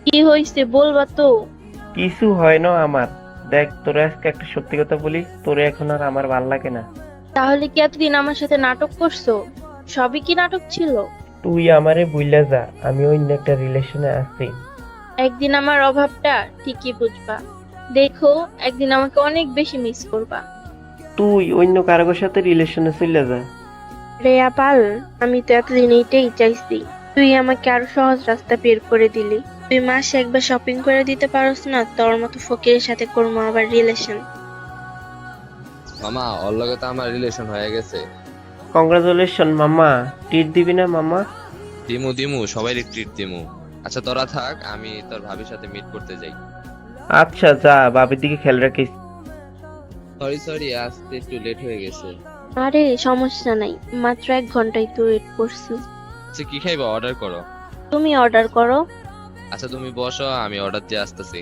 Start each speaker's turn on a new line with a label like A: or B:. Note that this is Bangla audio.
A: কি হয়েছে বলবা তো?
B: কিছু হয় না আমার। দেখ, তোরে আজকে একটা সত্যি কথা বলি, তোরে এখন আর আমার ভাল লাগে না।
A: তাহলে কি এতদিন আমার সাথে নাটক করছো? সবই কি নাটক ছিল?
B: তুই আমারে ভুইলা যা, আমি অন্য একটা রিলেশনে আছি।
A: একদিন আমার অভাবটা ঠিকই বুঝবা। দেখো, একদিন আমাকে অনেক বেশি মিস করবা।
B: তুই অন্য কারোর সাথে রিলেশনে চলে যা।
A: রেয়া পাল, আমি তো এতদিন এইটাই চাইছি। তুই আমাকে আরো সহজ রাস্তা বের করে দিলি। তুই মাসে একবার শপিং করে দিতে পারস না? তোর মতো ফকিরের সাথে করবো আবার রিলেশন?
C: মামা ওর লগে তো আমার রিলেশন হয়ে গেছে।
B: কংগ্রাচুলেশন মামা। ট্রিট দিবি না মামা?
C: দিমু দিমু, সবাই ট্রিট দিমু। আচ্ছা তোরা থাক, আমি তোর ভাবির সাথে মিট করতে যাই।
B: আচ্ছা যা, বাবির দিকে খেয়াল রাখিস।
C: সরি সরি, আসতে একটু লেট হয়ে গেছে।
A: আরে সমস্যা নাই, মাত্র 1 ঘন্টাই তো ওয়েট করছি।
C: আচ্ছা কি খাইবা, অর্ডার করো।
A: তুমি অর্ডার করো।
C: আচ্ছা তুমি বসো, আমি অর্ডার দিয়ে আসতেছি।